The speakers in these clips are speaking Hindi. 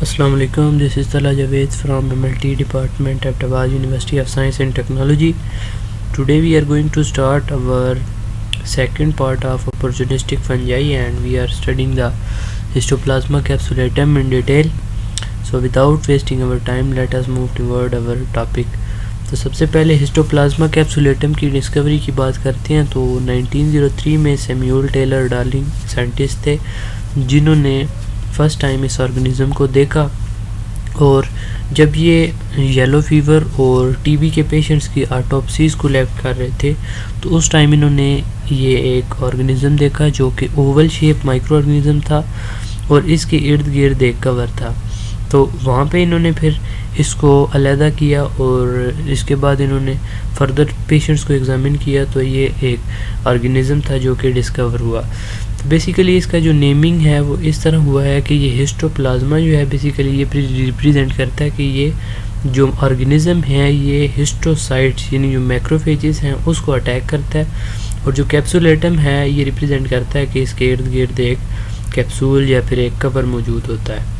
Assalamu alaikum. This is Tala Javed from MLT Department at Awaz University of Science and Technology. Today we are going to start our second part of opportunistic fungi, and we are studying the Histoplasma capsulatum in detail. So without wasting our time, let us move toward our topic. तो सबसे पहले हिस्टोप्लाज्मा कैप्सुलेटम की डिस्कवरी की बात करते हैं। तो 1903 में सैमुअल टेलर डार्लिंग साइंटिस्ट थे जिन्होंने फर्स्ट टाइम इस ऑर्गेनिज़म को देखा, और जब ये येलो फीवर और टीबी के पेशेंट्स की ऑटोप्सीज़ कलेक्ट कर रहे थे तो उस टाइम इन्होंने ये एक ऑर्गेनिज़म देखा जो कि ओवल शेप माइक्रो ऑर्गेनिज़म था और इसके इर्द गिर्द एक कवर था। तो वहाँ पे इन्होंने फिर इसको अलहदा किया और इसके बाद इन्होंने फर्दर पेशेंट्स को एग्ज़ामिन किया तो ये एक ऑर्गेनिज़म था जो कि डिस्कवर हुआ। तो बेसिकली इसका जो नेमिंग है वो इस तरह हुआ है कि ये हिस्टोप्लाज्मा जो है बेसिकली ये रिप्रेजेंट करता है कि ये जो ऑर्गेनिज़म है ये हिस्टोसाइट्स यानी जो मैक्रोफेजेस हैं उसको अटैक करता है, और जो कैप्सुलेटम है ये रिप्रेजेंट करता है कि इसके इर्द गिर्द एक कैप्सूल या फिर एक कवर मौजूद होता है।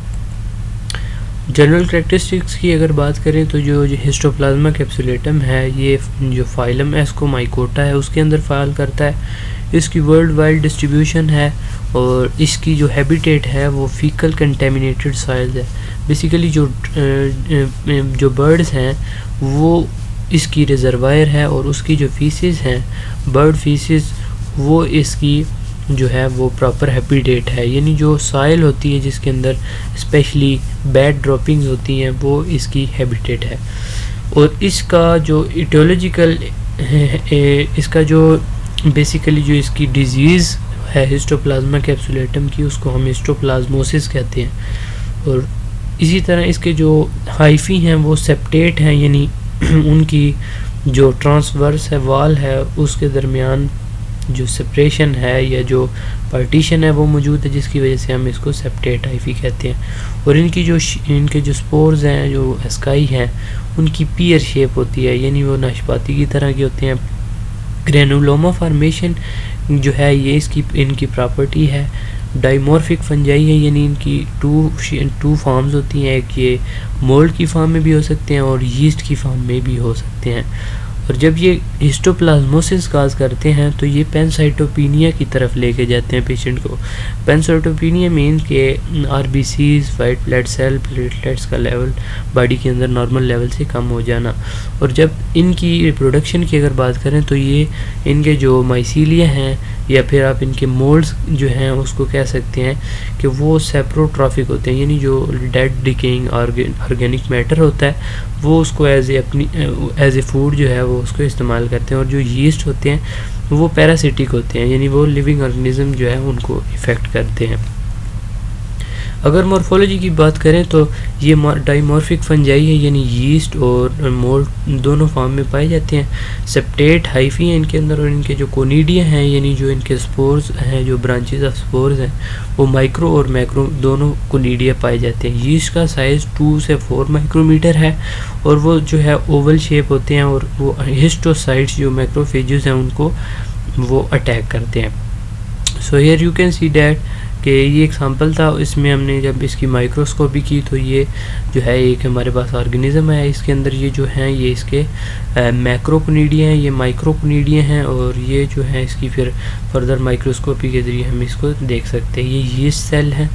जनरल करैक्टरिस्टिक्स की अगर बात करें तो जो हिस्टोप्लाज्मा कैप्सुलेटम है ये जो फाइलम एस्कोमाइकोटा है उसके अंदर फाइल करता है। इसकी वर्ल्ड वाइड डिस्ट्रीब्यूशन है और इसकी जो हैबिटेट है वो फीकल कंटेमिनेटेड सॉइल है। बेसिकली जो बर्ड्स हैं वो इसकी रिजर्वायर है और उसकी जो फीसिस हैं बर्ड फीसिस वो इसकी जो है वो प्रॉपर हैबिटेट है, यानी जो सॉइल होती है जिसके अंदर स्पेशली बैड ड्रॉपिंग्स होती हैं वो इसकी हैबिटेट है। और इसका जो इटियोलॉजिकल इसका जो बेसिकली जो इसकी डिजीज़ है हिस्टोप्लाज्मा कैप्सुलेटम की उसको हम हिस्टोप्लाज्मोसिस कहते हैं। और इसी तरह इसके जो हाइफी हैं वो सेप्टेट हैं, यानी उनकी जो ट्रांसवर्स है वॉल है उसके दरमियान जो सेपरेशन है या जो पार्टीशन है वो मौजूद है जिसकी वजह से हम इसको सेप्टेट हाइफी कहते हैं। और इनके जो स्पोर्स हैं जो एस्काई हैं उनकी पीयर शेप होती है, यानी वो नाशपाती की तरह के होते हैं। ग्रेनुलोमा फार्मेशन जो है ये इनकी प्रॉपर्टी है। डाइमॉर्फिक फंजाई है, यानी इनकी टू फॉर्म्स होती हैं, एक ये मोल्ड की फॉर्म में भी हो सकते हैं और यीस्ट की फॉर्म में भी हो सकते हैं। और जब ये हिस्टोप्लाज्मोसिस काज करते हैं तो ये पैनसाइटोपिनिया की तरफ लेके जाते हैं पेशेंट को। पैनसाइटोपिनिया मीन्स के RBCs white blood cell platelets का लेवल बॉडी के अंदर नॉर्मल लेवल से कम हो जाना। और जब इनकी रिप्रोडक्शन की अगर बात करें तो ये इनके जो माइसीलिया हैं या फिर आप इनके मोल्ड्स जो हैं उसको कह सकते हैं कि वो सेप्रोट्रॉफिक होते हैं, यानी जो डेड डिकेइंग ऑर्गेनिक मैटर होता है वो उसको एज ए फूड जो है वो उसको इस्तेमाल करते हैं। और जो यीस्ट होते हैं वो पैरासिटिक होते हैं, यानी वो लिविंग ऑर्गेनिज्म जो है उनको इफ़ेक्ट करते हैं। अगर मॉर्फोलॉजी की बात करें तो ये डाइमॉर्फिक फंजाई है, यानी यीस्ट और मोल्ड दोनों फॉर्म में पाए जाते हैं। सेप्टेट हाइफी हैं इनके अंदर, और इनके जो कोनिडिया हैं यानी जो इनके स्पोर्स हैं जो ब्रांचेस ऑफ स्पोर्स हैं वो माइक्रो और मैक्रो दोनों कोनिडिया पाए जाते हैं। यीस्ट का साइज़ 2 से 4 माइक्रोमीटर है और वो जो है ओवल शेप होते हैं, और वो हिस्टोसाइट्स जो मैक्रोफेजेस हैं उनको वो अटैक करते हैं। So here you can see that कि ये एग्जांपल था, इसमें हमने जब इसकी माइक्रोस्कोपी की तो ये जो है एक हमारे पास ऑर्गेनिज़म है, इसके अंदर ये जो हैं ये इसके मैक्रोकोनिडिया हैं, ये माइक्रोकोनिडिया हैं, और ये जो है इसकी फिर फर्दर माइक्रोस्कोपी के ज़रिए हम इसको देख सकते हैं। ये यीस्ट सेल हैं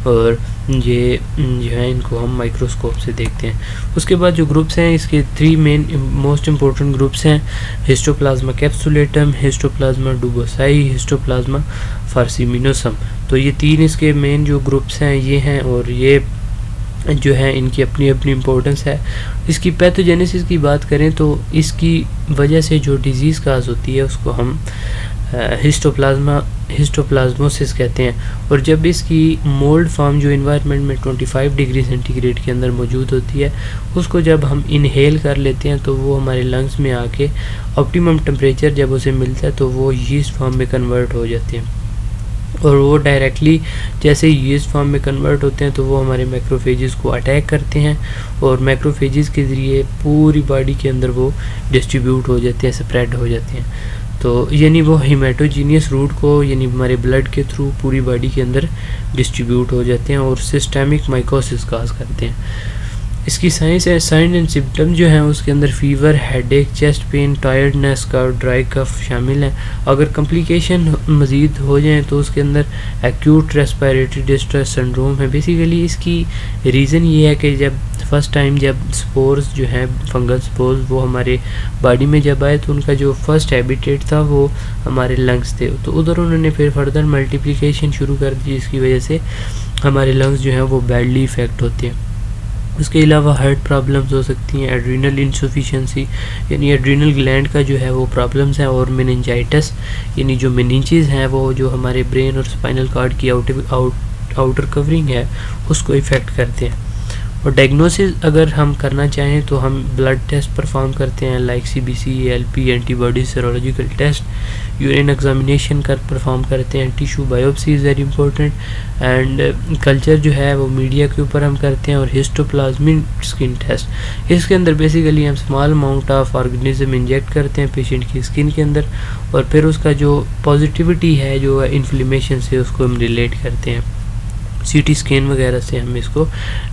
और ये जो है इनको हम माइक्रोस्कोप से देखते हैं। उसके बाद जो ग्रुप्स हैं इसके 3 मेन मोस्ट इम्पोर्टेंट ग्रुप्स हैं, हिस्टोप्लाज्मा कैप्सुलेटम, हिस्टोप्लाज्मा डुबोसाई, हिस्टोप्लाज्मा फार्सिमिनोसम। तो ये 3 इसके मेन जो ग्रुप्स हैं ये हैं, और ये जो है इनकी अपनी अपनी इम्पोर्टेंस है। इसकी पैथोजेनेसिस की बात करें तो इसकी वजह से जो डिज़ीज़ काज होती है उसको हम हिस्टोप्लाज्मोसिस कहते हैं। और जब इसकी मोल्ड फॉर्म जो इन्वायरमेंट में 25 डिग्री सेंटीग्रेड के अंदर मौजूद होती है उसको जब हम इनहेल कर लेते हैं तो वो हमारे लंग्स में आके ऑप्टिमम टेम्परेचर जब उसे मिलता है तो वो यीस्ट फॉर्म में कन्वर्ट हो जाते हैं, और वो डायरेक्टली जैसे यीस्ट फॉर्म में कन्वर्ट होते हैं तो वो हमारे मैक्रोफेजेस को अटैक करते हैं, और मैक्रोफेजेस के ज़रिए पूरी बॉडी के अंदर वो डिस्ट्रीब्यूट हो जाते हैं, स्प्रेड हो जाते हैं। तो यानी वो हेमाटोजीनियस रूट को यानी हमारे ब्लड के थ्रू पूरी बॉडी के अंदर डिस्ट्रीब्यूट हो जाते हैं और सिस्टेमिक माइकोसिस काज करते हैं। इसकी साइंस है, साइन एंड सिम्टम जो हैं उसके अंदर fever, headache, chest pain, tiredness का, ड्राई कफ शामिल हैं। अगर कम्प्लिकेशन मज़ीद हो जाएँ तो उसके अंदर एक्यूट रेस्पिरेटरी डिस्ट्रेस सिंड्रोम है। बेसिकली इसकी रीज़न ये है कि जब फर्स्ट टाइम जब स्पोर्स जो हैं फंगल स्पोर्स वो हमारे बॉडी में जब आए तो उनका जो फर्स्ट हैबिटेट था वो हमारे लंग्स थे, तो उधर उन्होंने फिर फर्दर मल्टीप्लिकेशन शुरू कर दी, जिसकी वजह से हमारे लंग्स जो हैं वो बैडली इफ़ेक्ट होते हैं। उसके अलावा हार्ट प्रॉब्लम्स हो सकती हैं, एड्रीनल इंसफिशिएंसी यानी एड्रीनल ग्लैंड का जो है वो प्रॉब्लम्स हैं, और मेनिंजाइटिस यानी जो मेनिंजेस हैं वो जो हमारे ब्रेन और स्पाइनल कॉर्ड की आउटर कवरिंग है उसको इफ़ेक्ट करते हैं। और डायग्नोसिस अगर हम करना चाहें तो हम ब्लड टेस्ट परफॉर्म करते हैं like CBC, ALP, antibody serological test, urine examination कर परफॉर्म करते हैं, tissue biopsy is very important, and culture जो है वो मीडिया के ऊपर हम करते हैं, और हिस्टोप्लाज्मिक स्किन टेस्ट। इसके अंदर बेसिकली हम small amount of organism inject करते हैं पेशेंट की स्किन के अंदर, और फिर उसका जो पॉजिटिविटी है जो इन्फ्लेमेशन से उसको हम रिलेट करते हैं। CT स्कैन वगैरह से हम इसको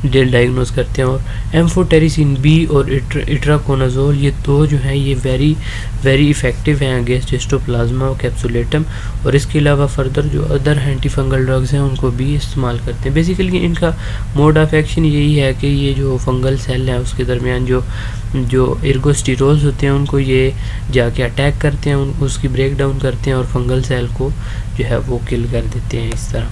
डायग्नोस करते हैं। और एम्फोटेरिसिन B और इट्राकोनाजोल ये दो जो हैं ये वेरी इफ़ेक्टिव हैं अगेंस्ट हिस्टोप्लाज्मा और कैप्सुलेटम, और इसके अलावा फर्दर जो अदर एंटी फंगल ड्रग्स हैं उनको भी इस्तेमाल करते हैं। बेसिकली इनका मोड ऑफ एक्शन यही है कि ये जो फंगल सेल हैं उसके दरमियान जो एर्गोस्टिरोल्स होते हैं उनको ये जाके अटैक करते हैं, उसकी ब्रेक डाउन करते हैं और फंगल सेल को जो है वो किल कर देते हैं। इस तरह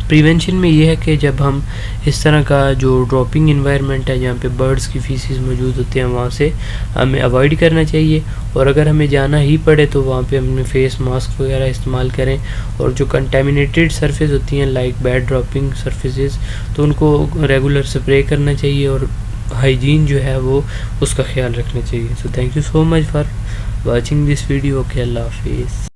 प्रिवेंशन में ये है कि जब हम इस तरह का जो ड्रॉपिंग इन्वायरमेंट है जहाँ पे बर्ड्स की फीसिस मौजूद होते हैं वहाँ से हमें अवॉइड करना चाहिए, और अगर हमें जाना ही पड़े तो वहाँ पे हमने फेस मास्क वगैरह इस्तेमाल करें, और जो कंटेमिनेटेड सरफेस होती हैं लाइक बैड ड्रॉपिंग सरफेसेस तो उनको रेगुलर स्प्रे करना चाहिए, और हाइजीन जो है वो उसका ख्याल रखना चाहिए। So thank you so much for watching this video. Okay, अल्लाह हाफिज़।